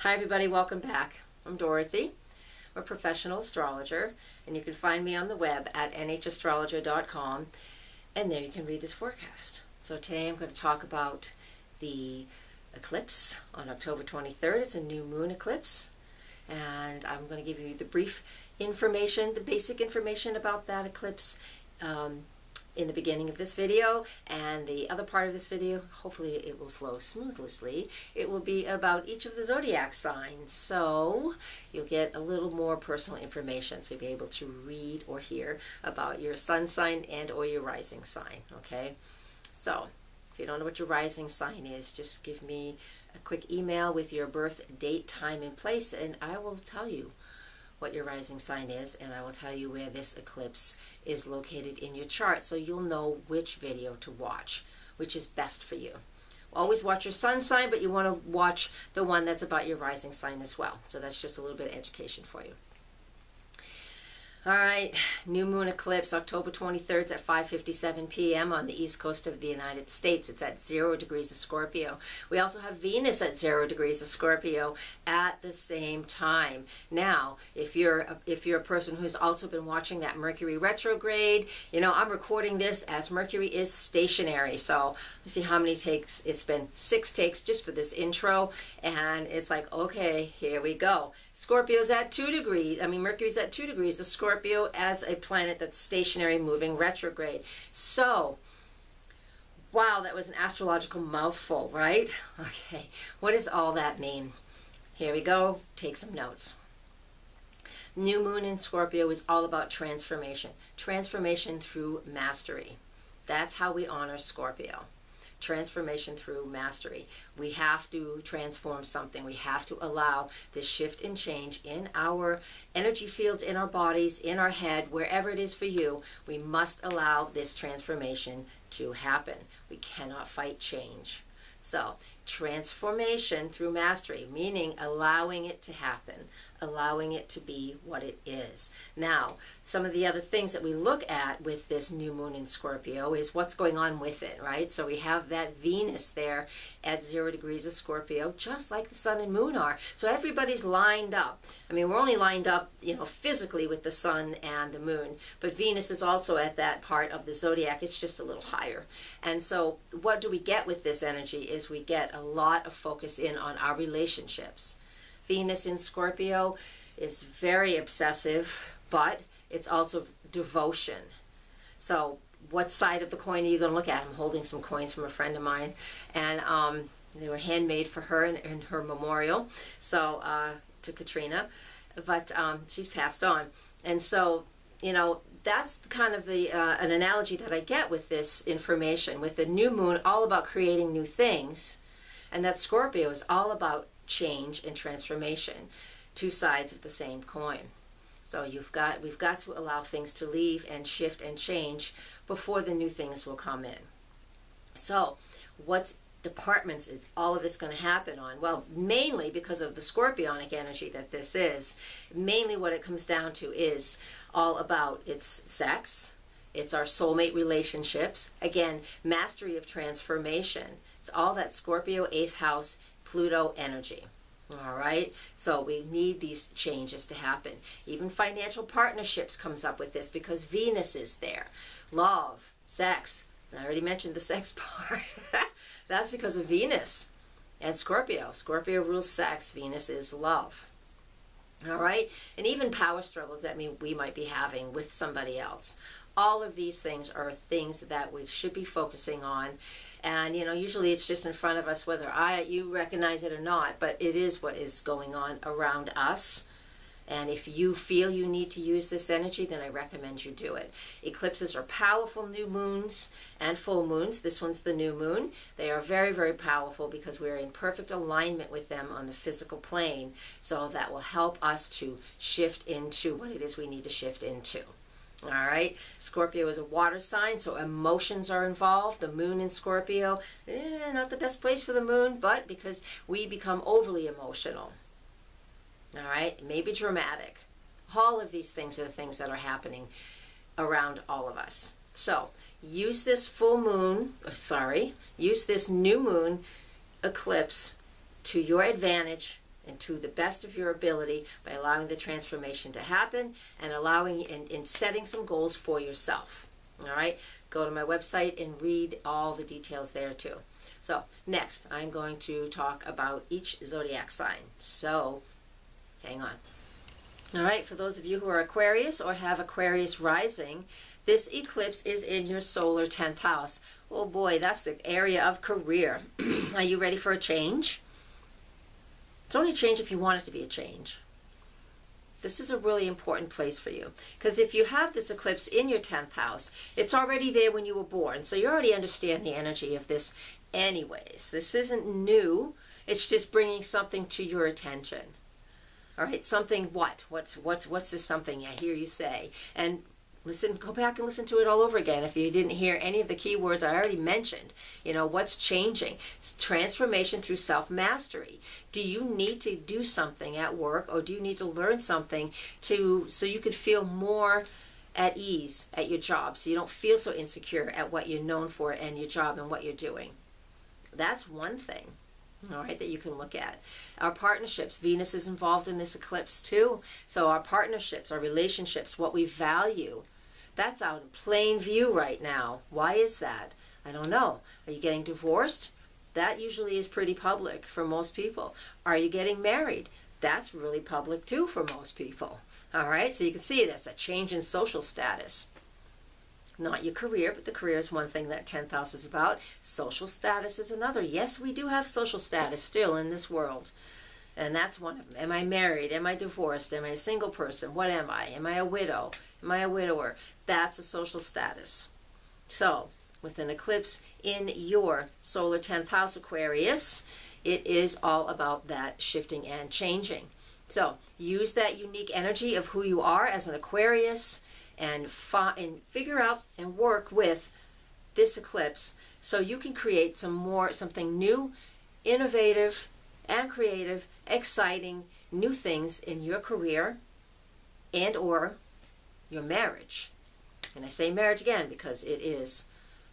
Hi everybody, welcome back. I'm Dorothy. I'm a professional astrologer, and you can find me on the web at nhastrologer.com, and there you can read this forecast. So today I'm going to talk about the eclipse on October 23rd. It's a new moon eclipse, and I'm going to give you the brief information, the basic information about that eclipse in the beginning of this video, and the other part of this video, hopefully it will flow smoothly. It will be about each of the zodiac signs, so you'll get a little more personal information, so you'll be able to read or hear about your sun sign and or your rising sign. Okay, so if you don't know what your rising sign is, just give me a quick email with your birth date, time, and place, and I will tell you what your rising sign is, and I will tell you where this eclipse is located in your chart, so you'll know which video to watch, which is best for you. Always watch your sun sign, but you want to watch the one that's about your rising sign as well. So that's just a little bit of education for you. All right, new moon eclipse, October 23rd at 5:57 p.m. on the east coast of the United States. It's at 0 degrees of Scorpio. We also have Venus at 0 degrees of Scorpio at the same time. Now, if you're a person who's also been watching that Mercury retrograde, you know, I'm recording this as Mercury is stationary. So let's see how many takes. It's been 6 takes just for this intro, and it's like, okay, here we go. Scorpio's at 2 degrees. Mercury's at 2 degrees of Scorpio as a planet that's stationary, moving retrograde. So, wow, that was an astrological mouthful, right? Okay, what does all that mean? Here we go. Take some notes. New moon in Scorpio is all about transformation. Transformation through mastery. That's how we honor Scorpio. Transformation through mastery. We have to transform something. We have to allow this shift and change in our energy fields, in our bodies, in our head, wherever it is for you. We must allow this transformation to happen. We cannot fight change. So, transformation through mastery, meaning allowing it to happen, allowing it to be what it is. Now, some of the other things that we look at with this new moon in Scorpio is what's going on with it, right? So we have that Venus there at 0 degrees of Scorpio, just like the sun and moon are. So everybody's lined up. We're only lined up, physically with the sun and the moon, but Venus is also at that part of the zodiac. It's just a little higher. And so what do we get with this energy is we get a lot of focus in on our relationships. Venus in Scorpio is very obsessive, but it's also devotion. So what side of the coin are you going to look at? I'm holding some coins from a friend of mine, and they were handmade for her in her memorial, so to Katrina, but she's passed on. And so, that's kind of an analogy that I get with this information, with the new moon all about creating new things, and that Scorpio is all about change and transformation, two sides of the same coin. So we've got to allow things to leave and shift and change before the new things will come in. So what departments is all of this going to happen on? Well, mainly because of the scorpionic energy that this is, mainly what it comes down to is all about its sex. It's our soulmate relationships. Again, mastery of transformation. It's all that Scorpio 8th house Pluto energy. All right, so we need these changes to happen. Even financial partnerships comes up with this because Venus is there. Love, sex. I already mentioned the sex part. That's because of Venus and Scorpio. Scorpio rules sex. Venus is love. All right, and even power struggles that we might be having with somebody else. All of these things are things that we should be focusing on, and usually it's just in front of us, whether you recognize it or not, but it is what is going on around us. And if you feel you need to use this energy, then I recommend you do it. Eclipses are powerful, new moons and full moons. This one's the new moon. They are very, very powerful because we're in perfect alignment with them on the physical plane. So that will help us to shift into what it is we need to shift into. All right, Scorpio is a water sign, so emotions are involved. The moon in Scorpio, not the best place for the moon, but because we become overly emotional. All right, maybe dramatic. All of these things are the things that are happening around all of us. So use this use this new moon eclipse to your advantage and to the best of your ability by allowing the transformation to happen and allowing and setting some goals for yourself. All right, go to my website and read all the details there too. So next, I'm going to talk about each zodiac sign. So hang on. All right, for those of you who are Aquarius or have Aquarius rising, this eclipse is in your solar 10th house. Oh boy, that's the area of career. Are you ready for a change? It's only a change if you want it to be a change. This is a really important place for you, because if you have this eclipse in your 10th house, it's already there when you were born, so you already understand the energy of this anyways. This isn't new, it's just bringing something to your attention. All right, something what? What's this something I hear you say? And listen, go back and listen to it all over again if you didn't hear any of the key words I already mentioned. You know, what's changing? It's transformation through self-mastery. Do you need to do something at work, or do you need to learn something so you could feel more at ease at your job, so you don't feel so insecure at what you're known for and your job and what you're doing? That's one thing, all right, that you can look at. Our partnerships, Venus is involved in this eclipse too. So our partnerships, our relationships, what we value, that's out in plain view right now. Why is that? I don't know. Are you getting divorced? That usually is pretty public for most people. Are you getting married? That's really public too for most people. All right, so you can see that's a change in social status. Not your career, but the career is one thing that 10th house is about. Social status is another. Yes, we do have social status still in this world. And that's one of them. Am I married? Am I divorced? Am I a single person? What am I? Am I a widow? Am I a widower? That's a social status. So, with an eclipse in your solar 10th house, Aquarius, it is all about that shifting and changing. So, use that unique energy of who you are as an Aquarius and figure out and work with this eclipse so you can create something new, innovative, and creative, exciting, new things in your career and or your marriage. And I say marriage again because it is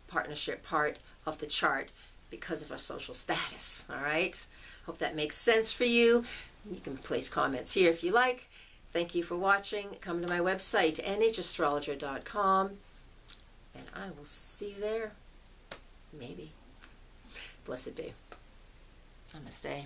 partnership part of the chart because of our social status. All right? Hope that makes sense for you. You can place comments here if you like. Thank you for watching. Come to my website, nhastrologer.com, and I will see you there. Maybe. Blessed be. Namaste.